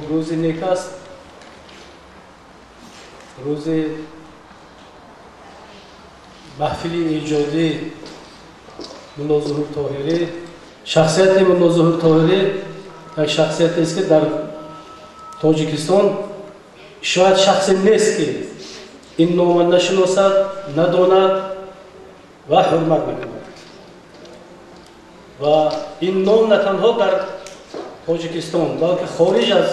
روز نیک است، روز محفل ایجادی ملا ظهور طاهری. شخصیت ملا ظهور طاهری یک شخصیت است که در تاجیکستان شاید شخصی نیست که این نام نشناسد، نداند و حرمت نکند. و این نام نه تنها در تاجیکستان بلکه خارج از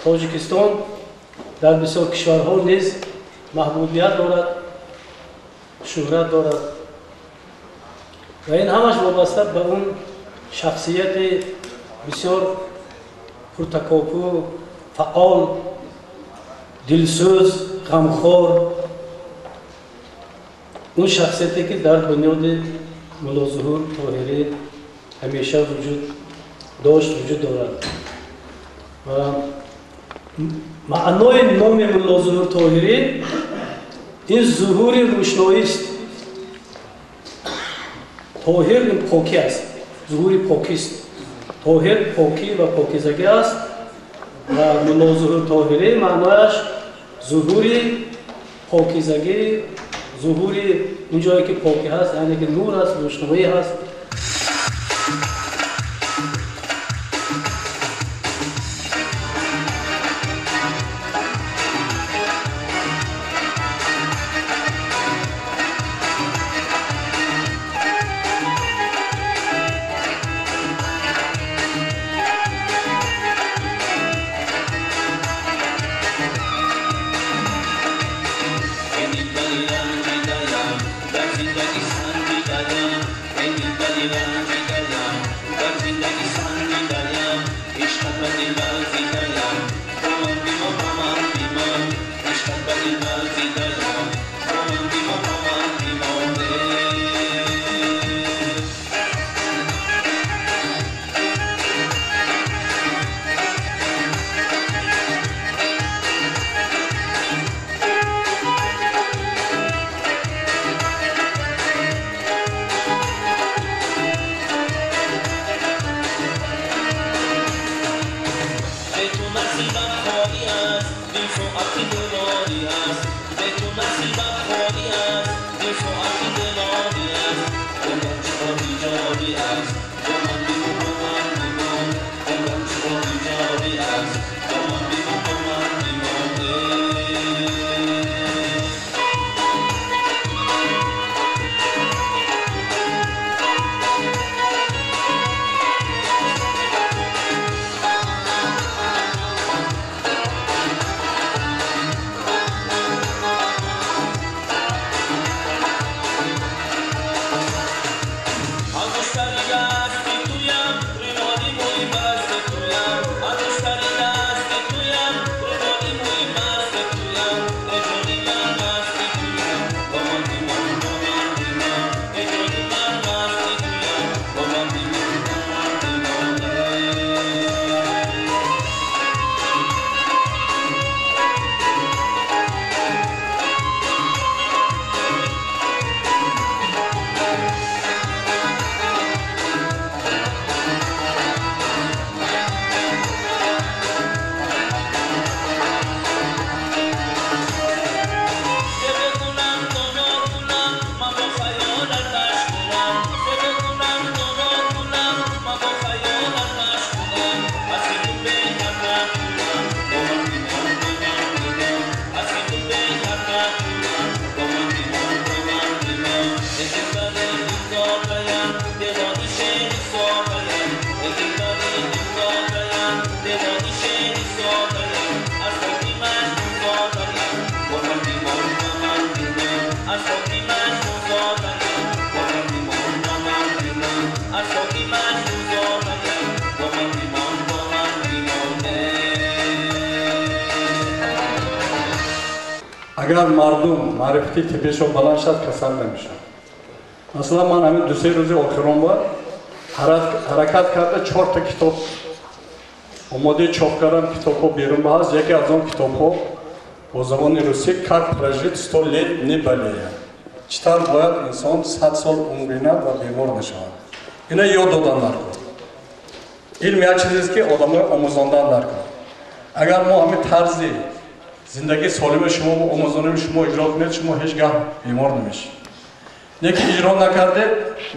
تاجیکستان در بسیار کشورها نیز محبوبیت دارد، شهرت دارد و این همش وابسته به اون شخصیت بسیار پرتکاپو، فعال، دلسوز، غمخوار، اون شخصیتی که در بنیاد ملا ظهور طاهری همیشه وجود داشت، وجود دارد. و معنای نام ملا ظهور طاهری این ظهور روشنایی است. طاهر این پاکی است، ظهور پاکی است. طاهر پاکی و پاکیزگی است و ملا ظهور طاهری معنایش ظهور پاکیزگی، ظهور اون جایی که پاکی هست، یعنی که نور است، روشنایی هست. اگر مردم معرفتی طبیشون بلند شد کسل نمیشن. مثلا من همین دو سه روز آخران با حرکت کرده 4 تا کتاب اومده چاپ کردم، کتاب ها بیرون باز. یکی از اون کتاب ها با زبان روسی «Как прожить 100 лет не болея». چطور باید انسان 100 سال عمر بیند و بیمار نشود. اینا یاد دادن نکن. علم یک چیزیست که آدم آموزاندن نکن. اگر ما همین طرز زندگی سالم شما و آموزان شما اجرا کنید شما هیچ گاه بیمار نمیشید. نه که اجرا نکرده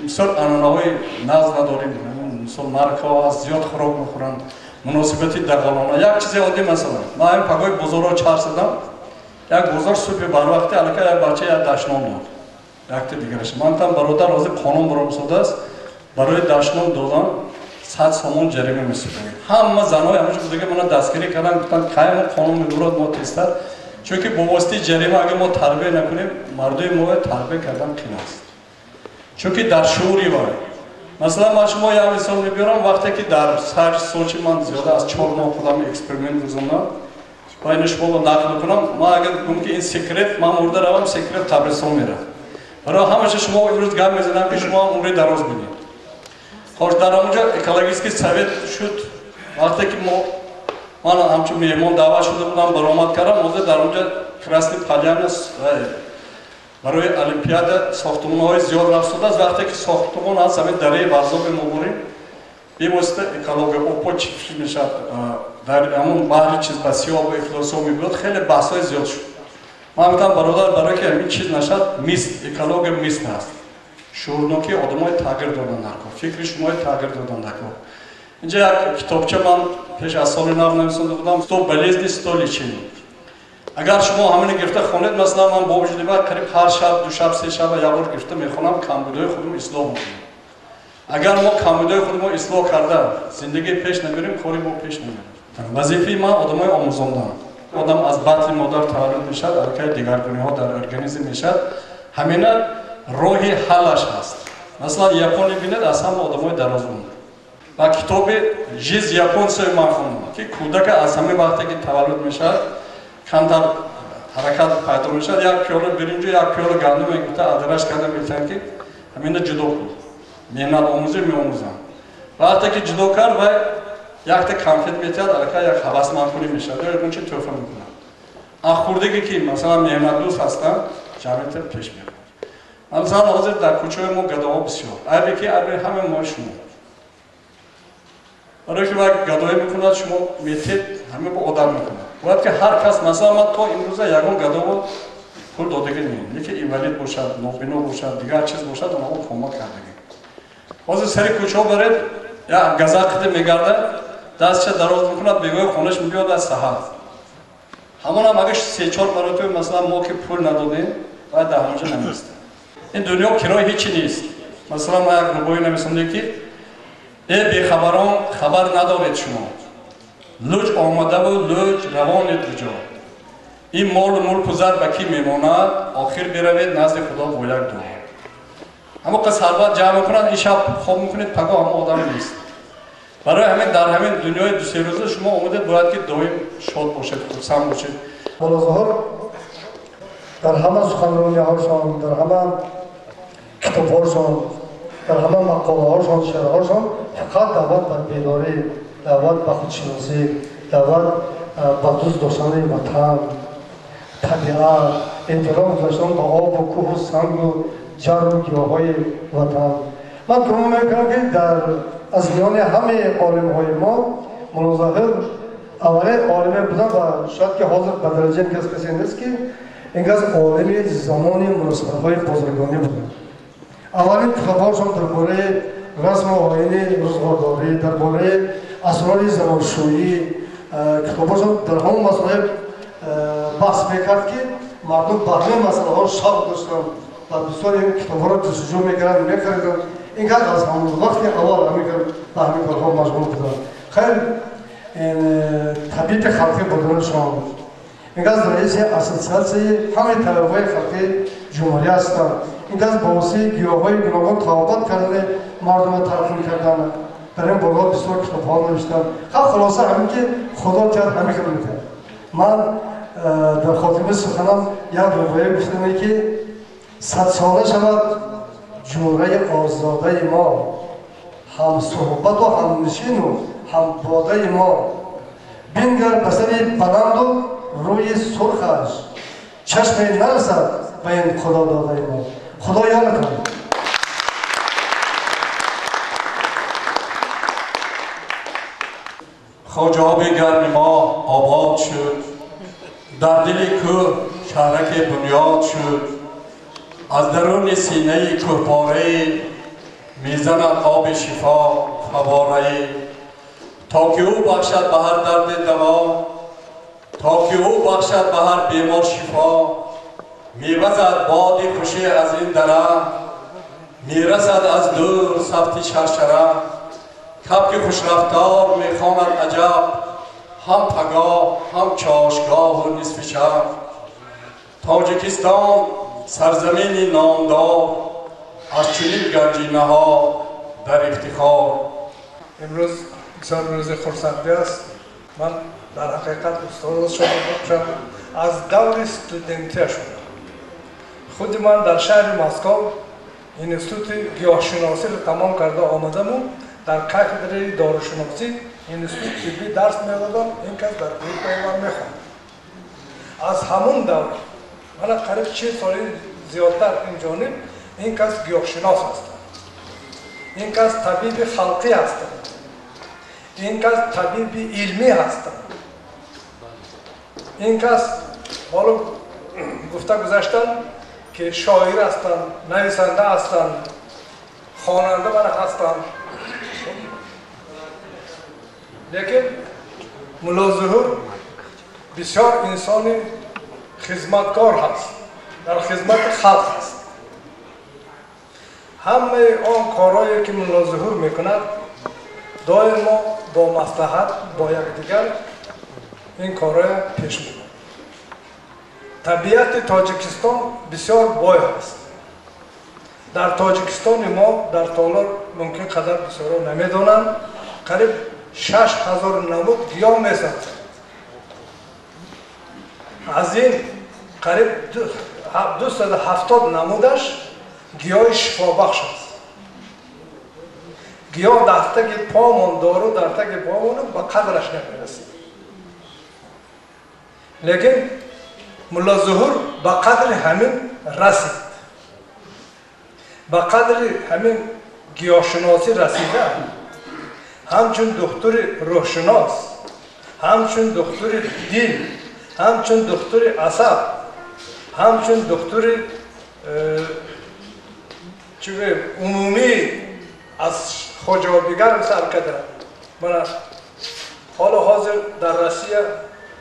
مثل انانه‌های ناز نداریم، مثل مارک‌ها از زیاد خوراک میخورند، مناسبتی دغلانه. یک چیز عادی مثلا من این پگاه بزرگ چهار سدم یک بزرگ صبح بر وقتی الکی یک بچه یک داشنام داد یک دیگرش من تام برادر از قانون برام شده است برای داشنام دادن 100 سومون جریمه می‌سپاریم. همه زنای همش دیگه من دستگیری کردن گفتن قایم قانون می‌دارد ما تستر چون که با واسطه جریمه اگه ما تربیت نکنیم مردای ما تربیت کردن قیمت است. چون که در شعوری وای مثلا من شما یک مثال می‌برم وقتی که در سرچ سوچ من زیاده از 4 ماه خودم اکسپریمنت می‌کنم باید شما رو نقل کنم ما اگر بگم که این سیکرت من مرده روم سیکرت تبرستان میره برای همش شما امروز گام میزنم که شما عمر دراز بینید. خوش در اونجا اکولوژیستی سویت شد وقتی که من همچون میهمان دعوت شده بودم برآمد کردم موضوع در اونجا کراسنی پالیانس برای المپیاد ساختمان‌های زیاد رفت شده است وقتی که ساختمان از همین دره ورزش مباریم بی‌واسطه اکولوژی اوپوچ میشد در همون بحر چیز بسیار و افلاسیون می‌بود خیلی بحث‌های زیاد شد. من میگم برادر برای که همین چیز نشد میست اکولوژی میست هست. شورنوکی آدمای تغییر دادن نکن فکر شما تغییر دادن نکن. اینجا یک کتابچه من پیش از سال نو نویسنده بودم تو بلیزدی ستولیچین اگر شما همین گرفته خونید مثلا من با وجود بعد قریب هر شب دو شب سه شب یک بار گرفته میخونم کمبودای خودم اصلاح میکنم. اگر ما کمبودای خودم اصلاح کرده زندگی پیش نمیریم کاری ما پیش نمیریم. وظیفه من آدمای آموزاندن آدم از بطن مادر تولد میشد حرکت دیگرگونی‌ها در ارگانیسم میشد همینا روحی حلش هست. مثلا یپونی بینید از همه آدمای درازون و کتاب جیز یپون سوی من خوندم که کودک از همه وقتی که تولد میشد کمتر حرکت پیدا میشد یک پیاله برنج یک پیاله گندم میگفته ادرش کرده میگفتن که همین جدا کن میهنت آموزی میآموزم وقتی که جدا کرد و یک تا کانفت میتاد حرکت یک هوسمندی میشد یا اون چی توفه میکنه آخوردگی که مثلا میهنت دوست هستن جامعه پیش میره. مثلا حاضر در کوچه ما گداها بسیار عیبی که عیبی همه ما شما برای که وقت گدایی میکند شما میتید همه با آدم میکنه باید که هر کس مثلا من تا امروزه یکون گدا پول دادگی نیم یکی اینولید باشد نوبینو باشد دیگر چیز باشد اونها کمک کردگی حاضر سری کوچه ها برید یا گزاقتی میگرده دستش دراز میکند بگوی خونش میبیاد از سحر همون هم اگه 3-4 مرتبه مثلا ما که پول ندادیم باید در همونجا نمیسته. این دنیا کرای هیچی نیست. مثلا ما یک نبوی نویسنده که ای بیخبران خبر ندارید شما لوج آمده و لوج روانید کجا این مال و ملک و زر به کی میماند آخر بروید نزد خدا با یک دعا اما که ثروت جمع کنند این شب خواب میکنید پگاه هم آدم نیست. برای همین در همین دنیای 2-3 روزه شما اومدید باید که دائم شاد باشید خرسند باشید. بالاظهر در همه سخنرانی‌هاشان در همه کتاب‌هاشان در همه مقاله‌هاشان شعرهاشان فقط دعوت بر بیداری دعوت به خودشناسی دعوت به دوست داشتن وطن طبیعت احترام گذاشتن به آب و کوه و سنگ و جر و گیاهای وطن. من گمان میکنم که در از میان همه عالم‌های ما مولانا ظاهر اولین عالم بودن و شاید که حاضر به درجه کسی نیست که این از عالم زمانی مناسبت‌های بزرگانی بودن. اولین کتاب‌هاشون درباره رسم و آیین روزگارداری درباره اسرار زمانشویی کتاب‌هاشون در همون مسائل بحث میکرد که مردم به همه مسائل‌ها شوق داشتن و بسیار این کتاب‌ها را جستجو میکردن می‌خریدن. این کار از همون وقتی اول همین به همین کارها مشغول بودن. خیلی طبیعت خلقی بودنشان این از رئیس اساسیاسیون همه طلبه‌های خلقی جمهوری هستند. این از باوسی گیاهای گوناگون تهابت کردن مردم را تلقین کردن در این بارها بسیار کتاب‌ها نوشتن. خلاصه همین که خدا کرد همین کار می‌کرد. من در خاتمه سخنم یک روایت گفتم که 100 ساله شود جمهوری آزاده ما هم صحبت و هم نشین و هم باده ما بنگر بسر بلند و روی سرخش چشم نرسد به این خدا داده ما. خدا یادتان. خوجاب گرم ما آباد شد، در دل کوه شهرک بنیاد شد. از درون سینه کوهپاره میزند آب شفا فواره. تا که او بخشد به هر درد دوا، تا که او بخشد به هر بیمار شفا. میوزد باد خوشی از این دره، میرسد از دور سفت شرشره. کبک خوش رفتار میخواند عجب، هم پگاه هم چاشگاه و نصف شب. تاجیکستان سرزمین نامدار، از چنین گنجینه ها در افتخار. امروز بسیار روز خرسندی است. من در حقیقت استاد شما باشم از دور استودنتی شدم. خود من در شهر مسکو اینستیتوت گیاهشناسی را تمام کرده آمدم و در کاتدرای داروشناسی اینستیتوت طبی درس می‌دادم. این کس در اروپا من می‌خواند. از همون دور من قریب 6 سال زیادتر این جانب این کس گیاهشناس است. این کس طبیب خلقی است. این کس طبیب علمی است. این کس حالا گفته گذاشتن که شاعر هستند، نویسنده هستند، خواننده هستند. لیکن ملا ظهور بسیار انسان خدمتکار هست، در خدمت خلق است. همه آن کارهایی که ملا ظهور میکند دائما با مصلحت با یکدیگر این کارها پیش میبرد. طبیعت تاجیکستان بسیار بای است. در تاجیکستان ما در تالار ممکن قدر بسیار نمیدانند، قریب 6000 نمود گیاه میسازند. از این قریب 270 نمودش گیاه شفابخش است. گیاه در تک پامون دارو در تک پامون با قدرش نمیرسید. لیکن ملا ظهور با قدر همین رسید. با قدر همین گیاهشناسی رسیده. همچون دکتر روحشناس، همچون دکتر دین، همچون دکتر عصب، همچون دکتر عمومی از خوجابیگر سر کرده. من حال حاضر در روسیه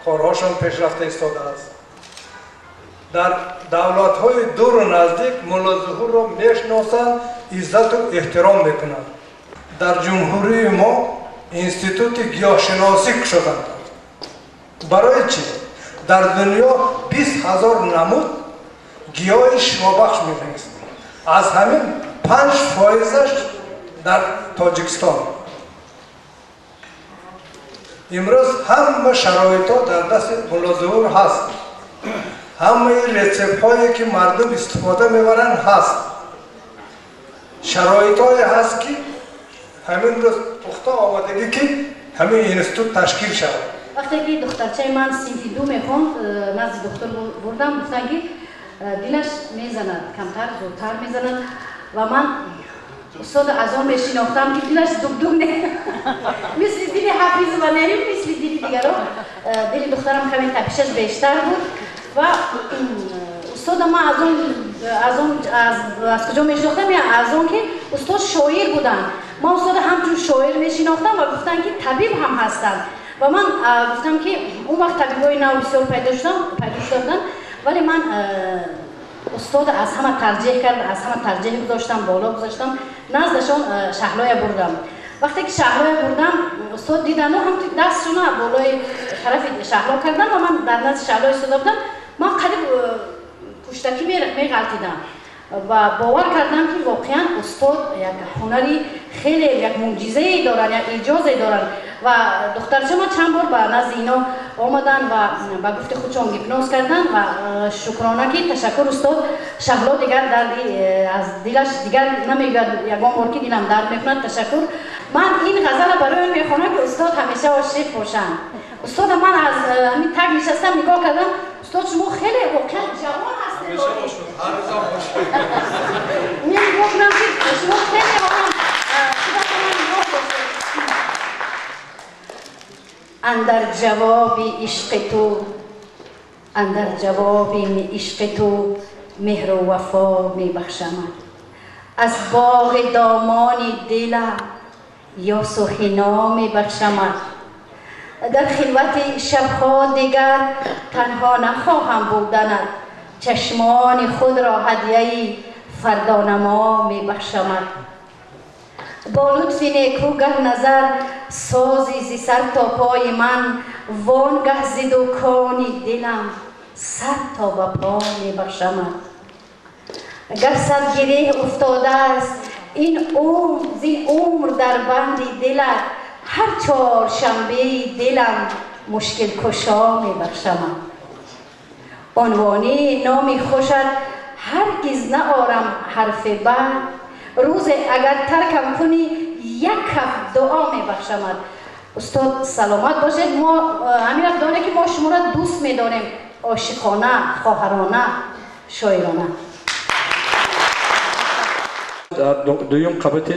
کارهاشون پیشرفته ایستاده است. در دولت‌های دور و نزدیک ملا ظهور را میشناسند، عزت و احترام میکنند. در جمهوری ما اینستیتوت گیاهشناسی شدند. برای چی؟ در دنیا 20,000 نمود گیاه شفابخش می‌نویسند. از همین 5%ش در تاجیکستان. امروز همه شرایط‌ها در دست ملا ظهور هست. همه رسپ‌هایی که مردم استفاده می‌برند هست. شرایط‌هایی هست که همین روز پخته آمدگی که همین اینستیتوت تشکیل شود. وقتی که دخترچه من صنفی 2 میخوند نزد دکتر بردم، گفتن که دلش میزند، کمتر زودتر میزند و من استاد از آن میشناختم که دلش دگ نه مثل دل حفیظ و نریم، مثل دل دیگران. دل دخترم کمی تپشش بیشتر بود و استاد ما از کجا میشناختم؟ از آن که استاد شاعر بودن. ما استاد همچون شاعر میشناختم و گفتن که طبیب هم هستند و من گفتم که اون وقت طبیبای نو بسیار پیدا شدن، ولی من استاد از همه ترجیح کرد، از همه ترجیح گذاشتم، بالا گذاشتم، نزدشان شهلای بردم. وقتی که شهلای بردم استاد دیدن و هم دستشون بالای طرف شهلا کردن و من در نزد شهلای استاد بودم. من قریب پشتکی میغلطیدم و باور کردم که واقعا استاد یک هنری خیلی یک معجزه‌ای دارن، یک اعجازی دارن و دخترچه ما چند بار به نزد اینا آمدن و با گفت خودشون هیپنوز کردن و شکرانه که تشکر استاد. شهلا دیگر از دلش دیگر نمیگه، یگان بار که دلم درد میکند تشکر. من این غزل برای میخوانم که استاد همیشه عاشق باشن. استاد من از همین تگ نشستم نگاه کردم، استاد شما خیلی واقعا جوان هستید. میگفتم که شما خیلی واقعا اندر جواب عشق تو اندر جواب عشق تو مهر و وفا می بخشمد. از باغ دامان دلم یاس و حنا می بخشمد. در خلوت شبها دیگر تنها نخواهم بودند، چشمان خود را هدیه فردانما می بخشمد. با لطف نیکوگر نظر سازی زی سر تا پای من، وانگه زی دکان دلم سر تا به پا می بخشمد. گر صد گره افتاده است این عمر در بند دلت، هر چهارشنبه دلم مشکل کشا می بخشمد. عنوانی نامی خوشت هرگز نآرم حرف بد، روز اگر ترکم کنی یک کف دعا می بخشمد. استاد سلامت باشید. ما همین دانه که ما شما را دوست می داریم، عاشقانه، خواهرانه، شاعرانه. دویم قبط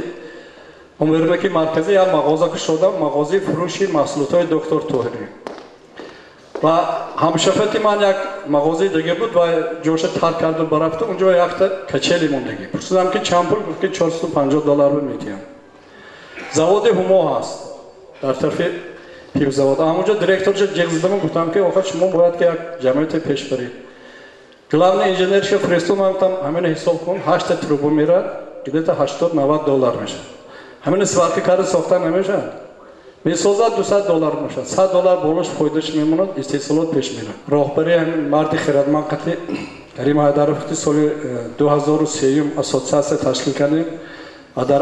عمرمکی مرکزی یا مغازه که شدم، مغازه فروشی محصولات های دکتر طاهری و همشفتی من یک مغازه دیگه بود و جوش ترک کرد و برفته اونجا یک تا کچلی موندگی. پرسیدم که چند پول؟ گفت که $450 میتیم. زواد هما هست در طرف پیو زواد. همونجا دیرکتورش جگزدم گفتم که آخه شما باید که یک جمعیت پیش برید. گلابن انجینرش فرستادم، گفتم همین حساب کن 8 تروبو میره گیده $80-90 میشه. همین سوارکی کار ساختن نمیشه. میسازد $200 میشه. $100 بالش فایدهش میموند، استحصالات پیش میره. راهبری همین مرد خیرتمند قطعی کریم حیدرآبادی سال 2003 اساسیه تشکیل کردیم و در